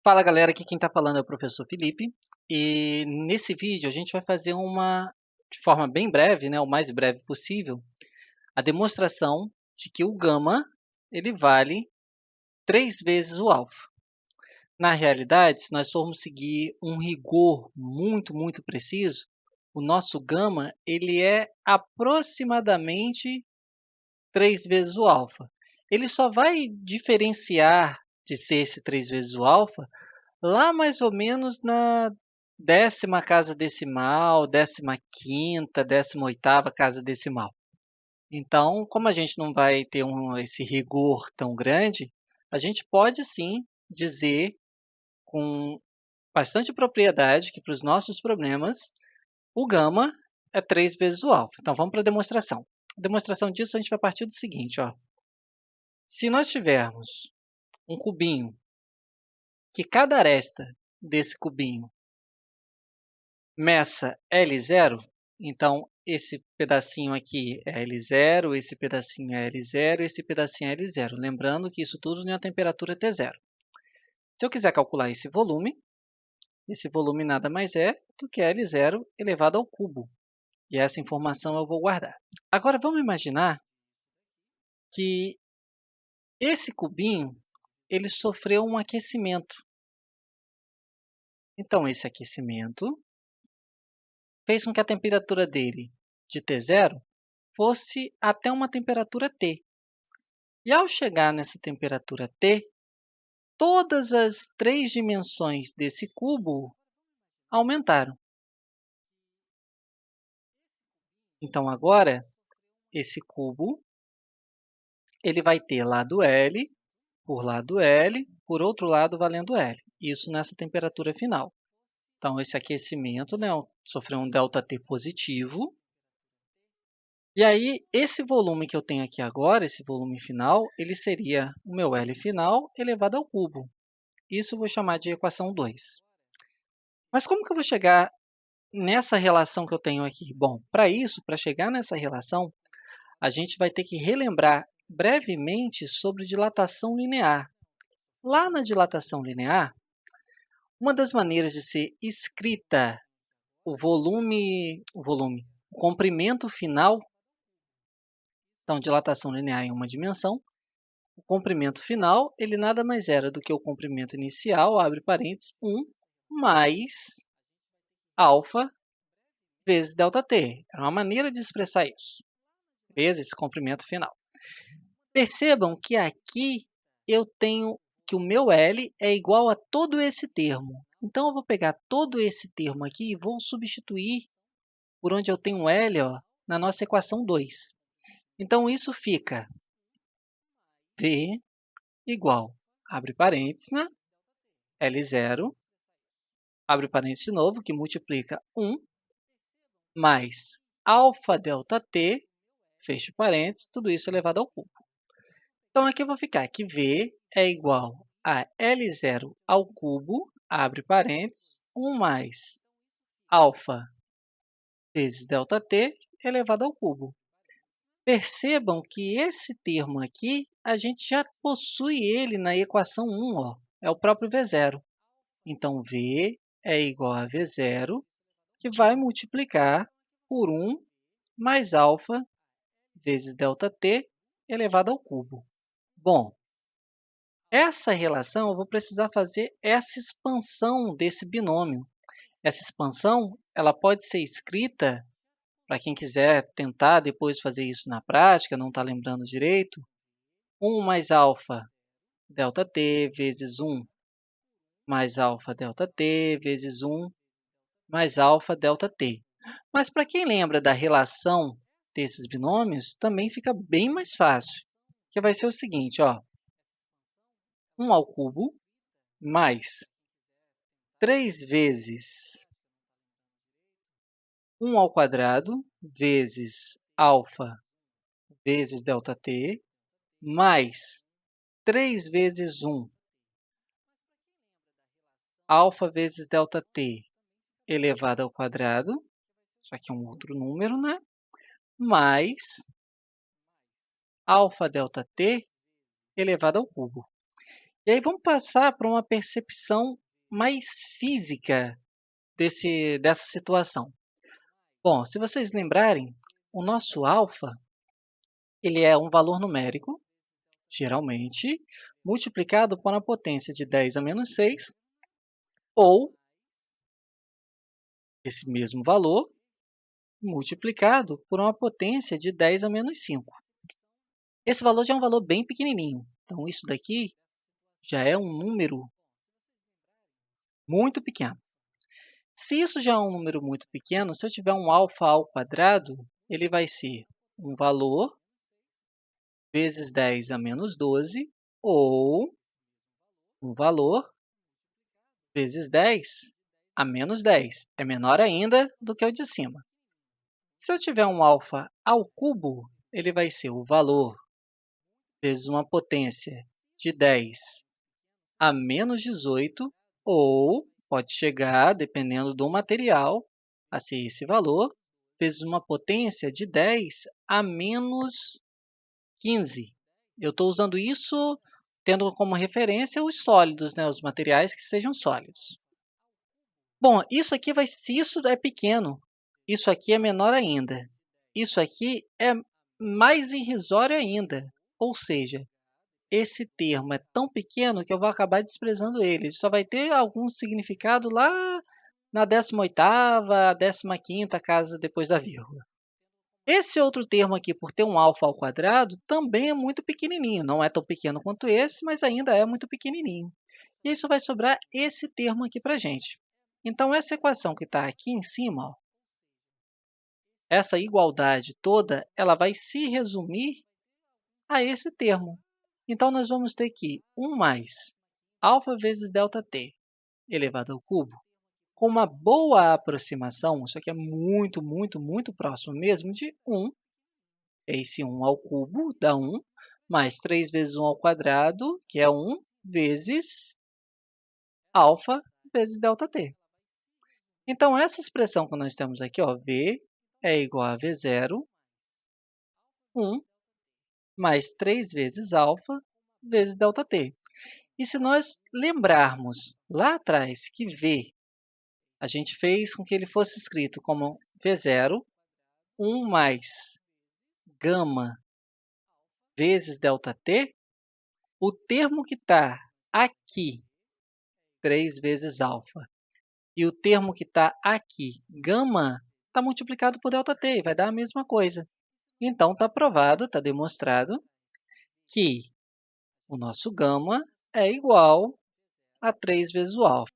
Fala galera, aqui quem está falando é o professor Felipe e nesse vídeo a gente vai fazer de forma bem breve, o mais breve possível, a demonstração de que o gama ele vale 3 vezes o alfa. Na realidade, se nós formos seguir um rigor muito preciso, o nosso gama ele é aproximadamente 3 vezes o alfa. Ele só vai diferenciar de ser esse 3 vezes o alfa lá mais ou menos na 10ª casa decimal, 15ª, 18ª casa decimal. Então, como a gente não vai ter esse rigor tão grande, a gente pode sim dizer com bastante propriedade que para os nossos problemas o gama é 3 vezes o alfa. Então, vamos para a demonstração. A demonstração disso a gente vai partir do seguinte, ó. Se nós tivermos um cubinho que cada aresta desse cubinho meça L0, então esse pedacinho aqui é L0, esse pedacinho é L0, esse pedacinho é L0. Lembrando que isso tudo em uma temperatura T0. Se eu quiser calcular esse volume nada mais é do que L0 elevado ao cubo. E essa informação eu vou guardar. Agora vamos imaginar que esse cubinho ele sofreu um aquecimento. Então esse aquecimento fez com que a temperatura dele de T0 fosse até uma temperatura T. E ao chegar nessa temperatura T, todas as 3 dimensões desse cubo aumentaram. Então, agora, esse cubo ele vai ter lado L, por outro lado valendo L. Isso nessa temperatura final. Então, esse aquecimento sofreu um ΔT positivo. E aí, esse volume que eu tenho aqui agora, esse volume final, ele seria o meu L final elevado ao cubo. Isso eu vou chamar de equação 2. Mas como que eu vou chegar nessa relação que eu tenho aqui? Bom, para isso, para chegar nessa relação, a gente vai ter que relembrar brevemente sobre dilatação linear. Lá na dilatação linear, uma das maneiras de ser escrita o comprimento final, então dilatação linear em uma dimensão, o comprimento final, ele nada mais era do que o comprimento inicial, abre parênteses, 1, mais alfa vezes ΔT. É uma maneira de expressar isso, vezes esse comprimento final. Percebam que aqui eu tenho que o meu L é igual a todo esse termo. Então, eu vou pegar todo esse termo aqui e vou substituir por onde eu tenho L na nossa equação 2. Então, isso fica V igual, abre parênteses, L0, abre parênteses de novo, que multiplica 1, mais alfa ΔT, fecho parênteses, tudo isso elevado ao cubo. Então, aqui eu vou ficar que V é igual a L0 ao cubo, abre parênteses, 1 mais alfa vezes ΔT elevado ao cubo. Percebam que esse termo aqui, a gente já possui ele na equação 1, é o próprio V0. Então, V é igual a V0, que vai multiplicar por 1 mais alfa vezes ΔT elevado ao cubo. Bom, essa relação eu vou precisar fazer essa expansão desse binômio. Essa expansão ela pode ser escrita, para quem quiser tentar depois fazer isso na prática, não está lembrando direito, 1 mais alfa ΔT vezes 1 mais alfa ΔT vezes 1 mais alfa ΔT. Mas para quem lembra da relação desses binômios, também fica bem mais fácil, que vai ser o seguinte, 1 ao cubo mais 3 vezes 1 ao quadrado vezes alfa vezes ΔT mais 3 vezes 1 alfa vezes ΔT elevado ao quadrado, isso aqui é um outro número, mais alfa ΔT elevado ao cubo. E aí vamos passar para uma percepção mais física dessa situação. Bom, se vocês lembrarem, o nosso alfa ele é um valor numérico, geralmente, multiplicado por uma potência de 10 a menos 6, ou esse mesmo valor multiplicado por uma potência de 10 a menos 5. Esse valor já é um valor bem pequenininho. Então, isso daqui já é um número muito pequeno. Se isso já é um número muito pequeno, se eu tiver um alfa ao quadrado, ele vai ser um valor vezes 10 a menos 12, ou um valor vezes 10 a menos 10. É menor ainda do que o de cima. Se eu tiver um alfa ao cubo, ele vai ser o valor vezes uma potência de 10 a menos 18, ou pode chegar, dependendo do material, a ser esse valor, vezes uma potência de 10 a menos 15. Eu estou usando isso tendo como referência os sólidos, né, os materiais que sejam sólidos. Bom, isso aqui se isso é pequeno, isso aqui é menor ainda. Isso aqui é mais irrisório ainda, ou seja, esse termo é tão pequeno que eu vou acabar desprezando ele. Ele só vai ter algum significado lá na 18ª, 15ª casa depois da vírgula. Esse outro termo aqui, por ter um alfa ao quadrado, também é muito pequenininho. Não é tão pequeno quanto esse, mas ainda é muito pequenininho. E aí só vai sobrar esse termo aqui para a gente. Então, essa equação que está aqui em cima, ó, essa igualdade toda, ela vai se resumir a esse termo. Então, nós vamos ter que 1 mais alfa vezes ΔT elevado ao cubo, com uma boa aproximação, isso aqui é muito, muito, muito próximo mesmo de 1, esse 1 ao cubo dá 1, mais 3 vezes 1 ao quadrado, que é 1, vezes alfa vezes ΔT. Então, essa expressão que nós temos aqui, ó, V é igual a V0, 1 mais 3 vezes alfa vezes ΔT. E se nós lembrarmos lá atrás que V, a gente fez com que ele fosse escrito como V0, 1 mais gama vezes ΔT, o termo que está aqui, 3 vezes alfa, e o termo que está aqui, gama, está multiplicado por ΔT e vai dar a mesma coisa. Então, está provado, está demonstrado que o nosso gama é igual a 3 vezes o alfa.